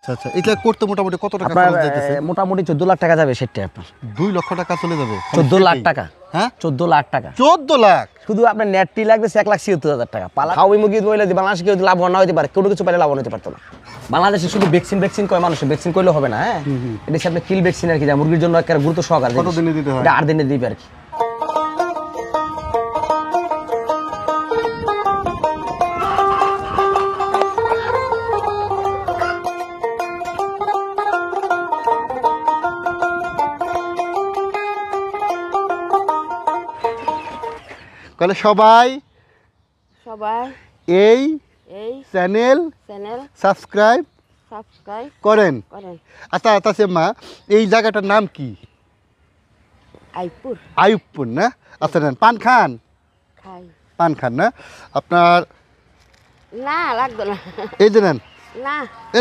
আচ্ছা আচ্ছা, এটা করতে মোটামুটি কত টাকা খরচ যাইতেছে? মোটামুটি 14 লাখ টাকা যাবে সেটা আপনার। 2 লক্ষ টাকা চলে যাবে? 14 লাখ টাকা। হ্যাঁ 14 লাখ টাকা। 14 লাখ? শুধু আপনার নেটটি লাগবে 1,76,000 টাকা। পালা খাওয়াই মুরগি বলে বাংলাদেশে কেউ লাভ না হতে পারে, কোনো কিছু পাইলে লাভ হতে পারতো না। বাংলাদেশে শুধু ভ্যাকসিন কয় মানুষ, ভ্যাকসিন করলে হবে না। হ্যাঁ, এটা হচ্ছে আপনার কিল ভ্যাকসিন আর কি, যা মুরগির জন্য একটা গুরুত্ব সহকারে। কত দিনে দিতে হয়? এটা 8 দিনে দিবে আর কি। তাহলে সবাই এই চ্যানেল সাবস্ক্রাইব করেন। আচ্ছা আচ্ছা মা, এই জায়গাটার নাম কি? আইয়ুবপুর না? আচ্ছা নেন, পান খান? পান খান না আপনার? না লাগবে না। এই যে নেন, না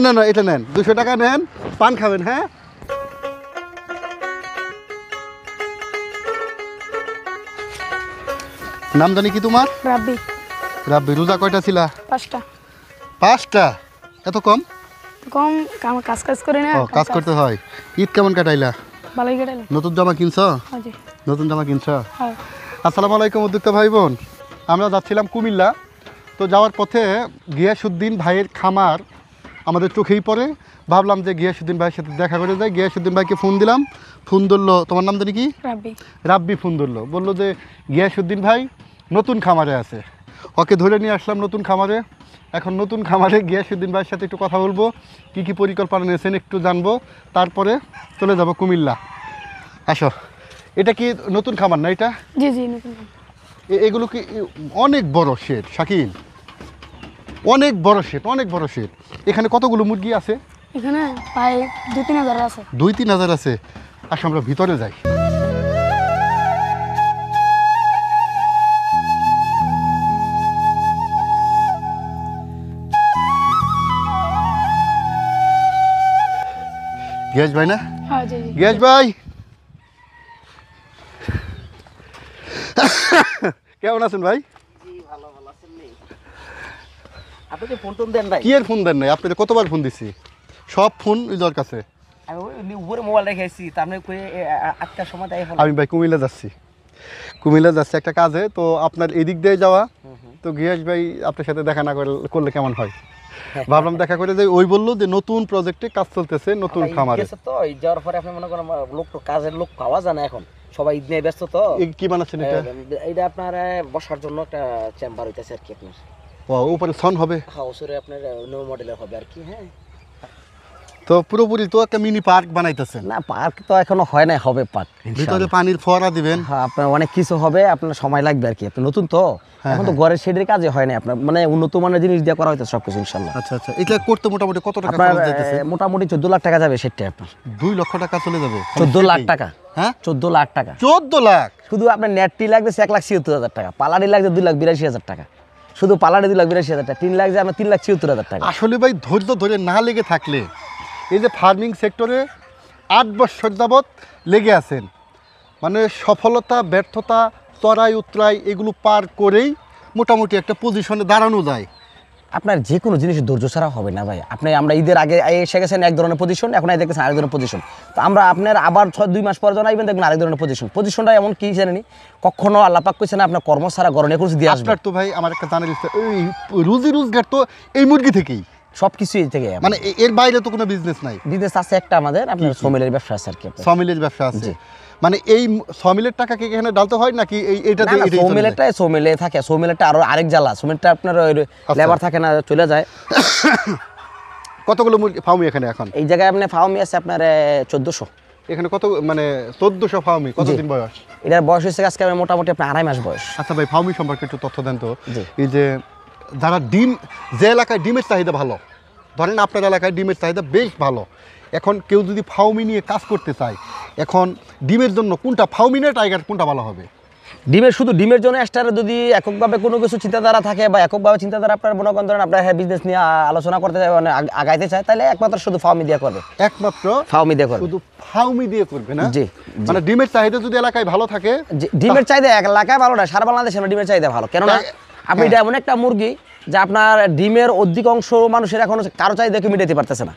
না না এটা নেন, 200 টাকা নেন, পান খাবেন। হ্যাঁ, নাম জানি কি তোমার? রাব্বি। রাব্বি। রোজা কয়টা ছিলা? 5টা। 5টা? এত কম? কম, কাজ করে না। ও, কাজ করতে হয়। ঈদ কেমন কাটাইলা? ভালোই কাটাইলাম। নতুন জামা কিনছো? হ্যাঁ জি। নতুন জামা কিনছো? হ্যাঁ। আসসালামু আলাইকুম উদ্যোক্তা ভাই বোন, আমরা যাচ্ছিলাম কুমিল্লা। তো যাওয়ার পথে গিয়াসউদ্দিন ভাইয়ের খামার আমাদের চোখেই পড়ে। ভাবলাম যে গিয়াসউদ্দিন ভাইয়ের সাথে দেখা করে যাই। গিয়াসউদ্দিন ভাইকে ফোন দিলাম, ফোন ধরলো। তোমার নাম জানি কি? রাব্বি। রাব্বি ফোন ধরলো, বললো যে গিয়াসউদ্দিন ভাই নতুন খামারে আছে। ওকে ধরে নিয়ে আসলাম নতুন খামারে। এখন নতুন খামারে গিয়াসউদ্দিন ভাইয়ের সাথে একটু কথা বলবো, কী কী পরিকল্পনা নিয়েছেন একটু জানবো, তারপরে চলে যাব কুমিল্লা। আসো। এটা কি নতুন খামার না এটা? জি জি নতুন। এগুলো কি অনেক বড় শেড শাকিল? অনেক বড় শেড, অনেক বড় শেড। এখানে কতগুলো মুরগি আছে? এখানে প্রায় 2-3 হাজার আছে। 2-3 হাজার আছে। আসো আমরা ভিতরে যাই। গ্যাস ভাই না? হ্যাঁ জি জি। গ্যাস ভাই কেমন আছেন ভাই? আপনি কি ফোন টোন দেন ভাই? কি এর ফোন দেন নাই? আপনাদের কতবার ফোন দিছি, সব ফোন ওর কাছে। আমি ওই উপরে মোবাইল রেখেছি, তারপরে কই 8টার সময় তাই ফোন। আমি ভাই কুমিল্লা যাচ্ছি, কুমিল্লা যাচ্ছি একটা কাজে। তো আপনার এদিক দিয়ে যাওয়া, তো গিয়াস ভাই আপনার সাথে দেখা না করলে কেমন হয়, ভাবলাম দেখা করে যাই। ওই বললো যে নতুন প্রজেক্টে কাজ চলতেছে, নতুন খামারে। তো যাওয়ার পরে আপনি মনে করেন লোক তো কাজের লোক পাওয়া যায় না এখন, সবাই ঈদ নিয়ে ব্যস্ত। তো কি বানাচ্ছেন এটা? এটা আপনার বসার জন্য একটা চেম্বার হইতেছে আর কি আপনার। ও, উপরে সন হবে? হ্যাঁ, ওসরে আপনার নিউ মডেলের হবে আর কি। হ্যাঁ, তো পুরোপুরি তো একটা মিনি পার্ক বানাইতেছেন? না পার্ক তো এখনো হয় না, হবে পার্ক। ভিতরে পানির ফোয়ারা দিবেন? হ্যাঁ, আপনার অনেক কিছু হবে, আপনার সময় লাগবে আর কি। আপনি নতুন তো, এখন তো ঘরের শেডের কাজে হয় না আপনার, মানে উন্নত মানের জিনিস দিয়ে করা হইতো সবকিছু ইনশাআল্লাহ। আচ্ছা আচ্ছা, এটা করতে মোটামুটি কত টাকা আপনার খরচ যাইতেছে? মোটামুটি 14 লাখ টাকা যাবে সেটা আপনার। 2 লক্ষ টাকা চলে যাবে? 14 লাখ টাকা। হ্যাঁ 14 লাখ টাকা। 14 লাখ? শুধু আপনার নেটটি লাগবে 1,76,000 টাকা, পালাডি লাগবে 2,82,000 টাকা। শুধু পালাডি 2,82,000 টাকা, 3 লাখ যে আপনার 3,76,000 টাকা। আসলে ভাই ধৈর্য ধরে না লেগে থাকলে, এই যে ফার্মিং সেক্টরে 8 বছর যাবৎ লেগে আছেন, মানে সফলতা ব্যর্থতা চড়াই উতরাই এগুলো পার করেই মোটামুটি একটা পজিশনে দাঁড়ানো যায়। আপনার যে কোনো জিনিসের ধৈর্য ছাড়া হবে না ভাই। আমরা ঈদের আগে এসে গেছেন এক ধরনের পজিশন, এখন দেখতেছেন আরেক ধরনের পজিশন। তো আমরা আপনার আবার 2 মাস পর জানাইবেন, দেখবেন আরেক ধরনের পজিশনটা এমন কি জানেনি, কখনো আল্লাহ পাক কইছে না আপনার কর্ম ছাড়া গরনে কিছু দিয়ে আসবে। আপনার তো ভাই আমার একটা জানার ইচ্ছা, এই রুজি রোজগার তো এই মুরগি থেকেই, সবকিছু এই থেকে, মানে এর বাইরে তো কোনো বিজনেস নাই? বিজনেস আছে একটা আমাদের, আপনার সমিলের ব্যবসা আছে আর কি। সমিলের ব্যবসা আছে, মানে এই সমিলের টাকা কি এখানে ডালতে হয় নাকি এইটাতে? সমিলে থাকে, সমিলেরটা আরো আরেক জ্বালা। সমিলটা আপনার লেবার থাকে না, চলে যায়। কতগুলো মুরগি ফার্মি এখানে এখন? এই জায়গায় আপনার ফার্মি আছে আপনার 1400। এখানে কত, মানে 1400 ফার্মি? কতদিন বয়স এটার? বয়স হয়েছে আজকে মোটামুটি আপনার 2.5 মাস বয়স। আচ্ছা ভাই, ফার্মি সম্পর্কে একটু তথ্য দেন তো। এই যে যারা ডিম, যে এলাকায় ডিমের চাহিদা ভালো, ধরেন আপনার এলাকায় ডিমের চাহিদা বেশ ভালো, এখন কেউ যদি ফার্মি নিয়ে কাজ করতে চায়, এখন ডিমের জন্য কোনটা, ফার্মি না টাইগার, কোনটা ভালো হবে? ডিমের শুধু ডিমের জন্য এক্সট্রা যদি এককভাবে কোনো কিছু চিন্তাধারা থাকে, বা এককভাবে চিন্তাধারা আপনার মনে করেন আপনার বিজনেস নিয়ে আলোচনা করতে চায়, মানে আগাইতে চায়, তাহলে একমাত্র শুধু ফার্মি দিয়ে করবে। একমাত্র ফার্মি দিয়ে করবে, শুধু ফার্মি দিয়ে করবে না? জি। মানে ডিমের চাহিদা যদি এলাকায় ভালো থাকে, ডিমের চাহিদা এক এলাকায় ভালো না, সারা বাংলাদেশে ডিমের চাহিদা ভালো। কেননা আপনি এটা এমন একটা মুরগি, যে আপনার ডিমের অধিকাংশ মানুষের এখন কারো চাই দেখে মিটাতে পারতেছে না।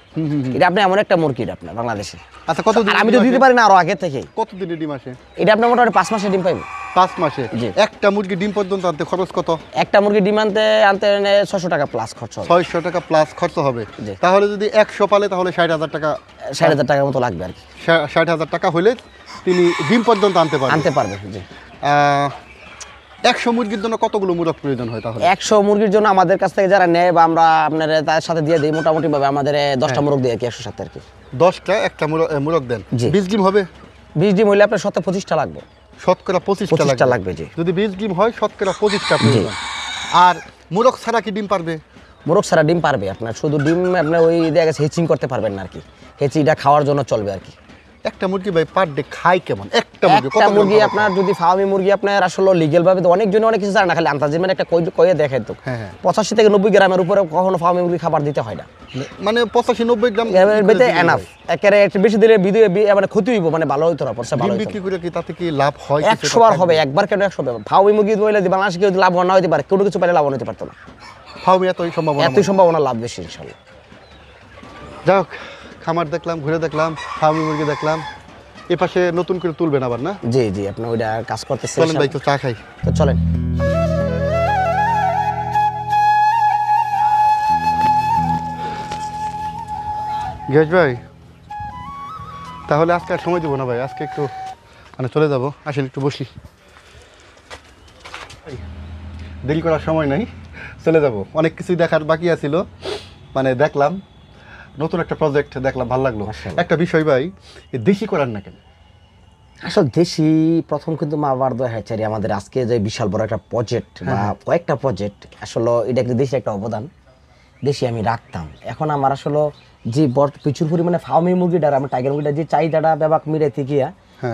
এটা আপনি এমন একটা মুরগি এটা আপনার বাংলাদেশে। আচ্ছা কতদিন আর আমি তো দিতে পারি না আরো আগে থেকে। কতদিনে ডিম আসে? এটা আপনার মোটামুটি 5 মাসে ডিম পাইবে। 5 মাসে? জি। একটা মুরগি ডিম পর্যন্ত আনতে খরচ কত? একটা মুরগি ডিম আনতে 600 টাকা প্লাস খরচ হবে। 600 টাকা প্লাস খরচ হবে। জি। তাহলে যদি 100 পালে তাহলে 60,000 টাকা, 60,000 টাকার মতো লাগবে আর কি। 60,000 টাকা হলে তিনি ডিম পর্যন্ত আনতে পারবেন। আনতে পারবে জি। 100 মুরগির জন্য কতগুলো মুরগ প্রয়োজন হয় তাহলে? 100 মুরগির জন্য আমাদের কাছ থেকে যারা নেয় বা আমরা আপনার তার সাথে দিয়ে দিই মোটামুটি ভাবে আমাদের 10টা মুরগ দিয়ে আর কি 100 সাথে আর কি। 10টা একটা মুরগ দেন। জি। 20 ডিম হবে? 20 ডিম হইলে আপনার সপ্তাহে 25টা লাগবে। শতকরা 25টা 25টা লাগবে জি। যদি 20 ডিম হয় শতকরা 25টা প্রয়োজন। আর মুরগ ছাড়া কি ডিম পারবে? মোরগ সারা ডিম পারবে আপনার, শুধু ডিম আপনার ওই দেখা গেছে হেচিং করতে পারবেন না আর কি। হেচিটা খাওয়ার জন্য চলবে আর কি। একটা মুরগি ভাই পার ডে খায় কেমন? একটা মুরগি একটা মুরগি আপনার যদি ফার্মি মুরগি আপনার আসলে লিগ্যাল ভাবে তো অনেকজন অনেক কিছু জানে না, খালি আন্দাজে মানে একটা কয়ে দেখে তো হ্যাঁ, হ্যাঁ। 85 থেকে 90 গ্রামের উপরে কখনো ফার্মি মুরগি খাবার দিতে হয় না। মানে 85-90 গ্রাম বেতে এনাফ। একেবারে একটু বেশি দিলে ভিডিও মানে ক্ষতি হইব, মানে ভালো হইতো না, পয়সা ভালো ডিম হইতো বিক্রি না। করে কি তাতে কি লাভ হয়? 100 বার হবে, একবার কেন 100 বার। ফার্মি মুরগি বলে বাংলাদেশে কেউ লাভ না হইতে পারে, কোনো কিছু পাইলে লাভ হইতে পারতো না। ফার্মে এতই সম্ভাবনা? এতই সম্ভাবনা, লাভ বেশি ইনশাআল্লাহ। যাই হোক, খামার দেখলাম, ঘুরে দেখলাম, ফার্মি মুরগি দেখলাম। এ পাশে নতুন করে তুলবেন আবার না? জি জি, আপনি ওইটা কাজ করতেছেন। চলেন ভাই, তো চা খাই। তো চলেন। গেছ ভাই, তাহলে আজকে আর সময় দেবো না ভাই, আজকে একটু মানে চলে যাবো। আসলে একটু বসি, দেরি করার সময় নাই, চলে যাব। অনেক কিছুই দেখার বাকি আছিল, মানে দেখলাম নতুন একটা প্রজেক্ট দেখলাম, ভালো লাগলো। মাশাআল্লাহ। একটা বিষয় ভাই, এ দেশি করার না কেন? আসলে দেশি প্রথম কিন্তু মা বাবার দয়া হ্যাচারি আমাদের আজকে যে বিশাল বড় একটা প্রজেক্ট বা কয়েকটা প্রজেক্ট, আসলে এটা কিন্তু দেশি একটা অবদান, দেশি আমি রাখতাম। এখন আমার আসলে যে প্রচুর পরিমাণে ফার্মি মুরগিটার আমরা টাইগার মুরগিটার যে চাহিদাটা ব্যাপার মিলাইতে গিয়া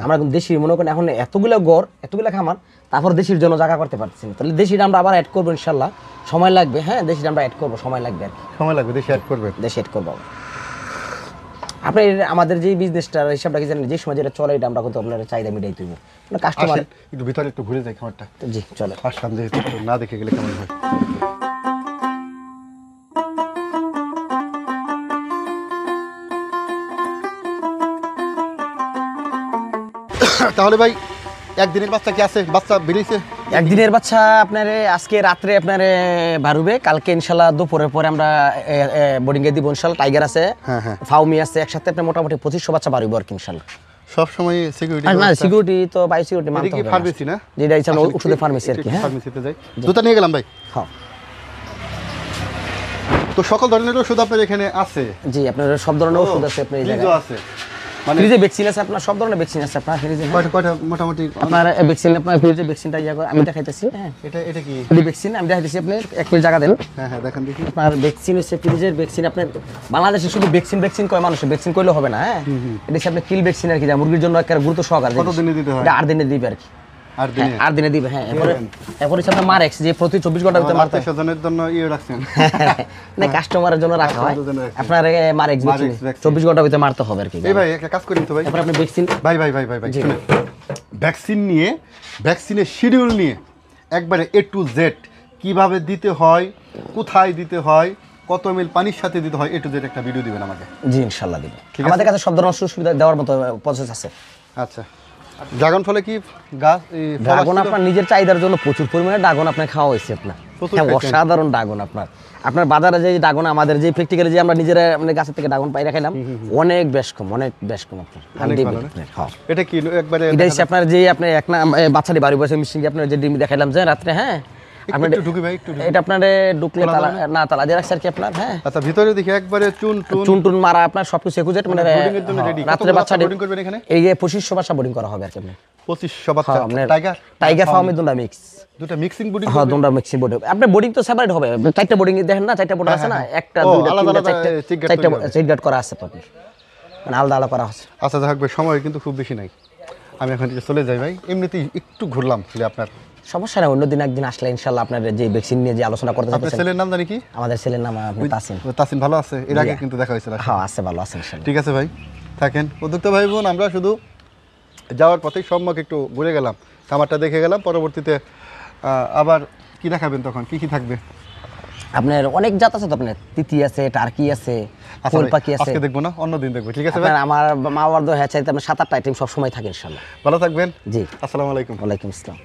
আমরা কিন্তু দেশি মনে করেন এখন এতগুলো গড় এতগুলো খামার, তারপর দেশির জন্য জায়গা করতে পারছি না। তাহলে দেশিটা আমরা আবার অ্যাড করবো ইনশাল্লাহ, সময় লাগবে। হ্যাঁ, দেশিটা আমরা অ্যাড করবো, সময় লাগবে আর কি। সময় লাগবে, দেশি অ্যাড করবেন? দেশি অ্যাড করবো। আপনি আমাদের যে বিজনেসটার হিসাবটা কি জানেন, যে সময় যেটা চলে এটা আমরা কিন্তু আপনার চাহিদা মিটাই দেবো কাস্টমার। একটু ভিতরে একটু ঘুরে যাই খামারটা। জি চলে। আসলাম যেহেতু, একটু না দেখে গেলে কেমন হয়। তাহলে ভাই, একদিনের বাচ্চা কি আছে? বাচ্চা বেরিয়েছে? একদিনের বাচ্চা আপনার আজকে রাত্রে আপনার বাড়বে, কালকে ইনশাল্লাহ দুপুরের পরে আমরা বোর্ডিং এ দিব ইনশাল্লাহ। টাইগার আছে, হ্যাঁ হ্যাঁ, ফাউমি আছে, একসাথে আপনার মোটামুটি 2500 বাচ্চা বাড়বে আর কি ইনশাল্লাহ। সব সময় সিকিউরিটি? না, সিকিউরিটি তো বাই সিকিউরিটি মানতে হবে। ফার্মেসি না? যেটা ইচ্ছা ওষুধের ফার্মেসি আর কি। হ্যাঁ, ফার্মেসিতে যাই। জুতা নিয়ে গেলাম ভাই। হ্যাঁ তো সকল ধরনের ওষুধ আপনার এখানে আছে? জি, আপনার সব ধরনের ওষুধ আছে আপনার এই ফ্রিজও জায়গায়। আছে? মানে ফ্রিজে ভ্যাকসিন আছে আপনার, সব ধরনের ভ্যাকসিন আছে আপনার ফ্রিজে। কয়টা কয়টা মোটামুটি? আপনার ভ্যাকসিন আপনার ফ্রিজে ভ্যাকসিনটা আমি দেখাইতেছি। হ্যাঁ, এটা এটা কি? এই ভ্যাকসিন আমি দেখাইতেছি, আপনি এক মিনিট জায়গা দেন। হ্যাঁ হ্যাঁ, দেখেন দেখি। আপনার ভ্যাকসিন হচ্ছে ফ্রিজের ভ্যাকসিন। আপনার বাংলাদেশে শুধু ভ্যাকসিন কয় মানুষ, ভ্যাকসিন করলে হবে না। হ্যাঁ, এটা হচ্ছে আপনার কিল ভ্যাকসিন আর কি, যা মুরগির জন্য একটা গুরুত্ব সহকারে। কত দিনে দিতে হয়? এটা 8 দিনে দিবে আর কি। 8 দিনে? 8 দিনে দিবে। হ্যাঁ, এরপরে হচ্ছে আপনার মারেক্স, যে প্রতি 24 ঘন্টার ভিতরে মারতে হয়। আত্মীয়স্বজনের জন্য ইয়ে রাখছেন? না, কাস্টমারের জন্য রাখা হয়। কাস্টমারের জন্য রাখছেন। আপনার মারেক্স ভ্যাকসিন Marex vaccine। 24 ঘন্টার ভিতরে মারতে হবে আর কি। এই ভাই, একটা কাজ করেন তো ভাই। তারপর আপনি ভ্যাকসিন। ভাই ভাই ভাই ভাই ভাই, জি। শুনেন, ভ্যাকসিন নিয়ে, ভ্যাকসিনের শিডিউল নিয়ে একবারে A to Z কিভাবে দিতে হয়, কোথায় দিতে হয়, কত ml পানির সাথে দিতে হয়, A to Z একটা ভিডিও দিবেন আমাকে। জি ইনশাআল্লাহ দিব। ঠিক আছে। আমাদের কাছে সব ধরনের সুবিধা দেওয়ার মতো প্রসেস আছে। আচ্ছা, ড্রাগন ফলে কি গাছ ফল ড্রাগন আসছিল? আপনার নিজের চাহিদার জন্য প্রচুর পরিমাণে ড্রাগন আপনার খাওয়া হয়েছে আপনার। প্রচুর হ্যাঁ, খাইছেন? অসাধারণ ড্রাগন আপনার। আপনার বাজারে যে ড্রাগন, আমাদের যে প্র্যাকটিক্যালি যে আমরা নিজেরা মানে গাছের থেকে ড্রাগন পাই রাখাইলাম, অনেক বেশ কম, অনেক বেশ কম আপনার। অনেক ভালো না? হ্যাঁ, এটা কি একবারে এটা হচ্ছে আপনার যে আপনার এক না বাচ্চাটি বাড়ি বসে মিশিং আপনার যে ডিম দেখাইলাম যে রাত্রে। হ্যাঁ, আপনার একটু ঢুকি ভাই, একটু ঢুকি। এটা আপনার ঢুকলে খোলা তালা, যাবে না তালা দিয়ে রাখছে আর কি আপনার। হ্যাঁ, আচ্ছা, ভিতরে দেখি একবারে চুন টুন চুন টুন মারা আপনার সবকিছু একুজেট মানে ব্রিডিং এর জন্য হ্যাঁ, রেডি। রাত্রে বাচ্চা ব্রিডিং করবেন এখানে? এই যে 2500 বাচ্চা বোর্ডিং করা হবে আর কি আপনার। 2500 বাচ্চা? হ্যাঁ, আপনার টাইগার টাইগার ফার্মে দুটা মিক্স। দুটো মিক্সিং ব্রিডিং? হ্যাঁ, দুটা মিক্সিং বোর্ড। আপনার বোর্ডিং তো সেপারেট হবে। 4টা বোর্ডিং দেখেন না, 4টা বোর্ড আছে না, একটা ও, দুইটা আলাদা তিনটা আলাদা চারটা, চেক গার্ড 4টা তৈরি হবে। চেক গার্ড করা আছে তো আপনার, মানে আলাদা আলাদা করা আছে। আচ্ছা, থাকবে, সময় কিন্তু খুব বেশি নাই, আমি এখন থেকে চলে যাই ভাই। এমনিতেই একটু ঘুরলাম খালি আপনার। সমস্যা নাই, অন্যদিন একদিন আসলে ইনশাআল্লাহ আপনার যে ভ্যাকসিন নিয়ে যে আলোচনা করতে আপনার চাচ্ছেন। ছেলের নাম জানি কি? আমাদের ছেলের নাম আপনার তাসিম। তাসিন ভালো আছে? এর আগে জি। কিন্তু দেখা হয়েছিল। হ্যাঁ, আছে, ভালো আছে ইনশাআল্লাহ। ঠিক আছে ভাই, থাকেন। উদ্যোক্তা ভাই বোন, আমরা শুধু যাওয়ার পথেই সম্মুখ একটু ঘুরে গেলাম, খামারটা দেখে গেলাম। পরবর্তীতে আবার কি দেখাবেন তখন, কি কি থাকবে? আপনার অনেক জাত আছে তো, আপনার তিতি আছে, টার্কি আছে, আচ্ছা কোল ভাই, পাখি আছে। আজকে দেখবো না, অন্যদিন দেখবো, ঠিক আছে ভাই? আপনার আমার মা বাবার দোয়া চাইতে আপনার 7-8টা আইটেম সবসময় থাকে ইনশাল্লাহ। ভালো থাকবেন। জি, আসসালামু আলাইকুম। ওয়ালাইকুম আসসালাম।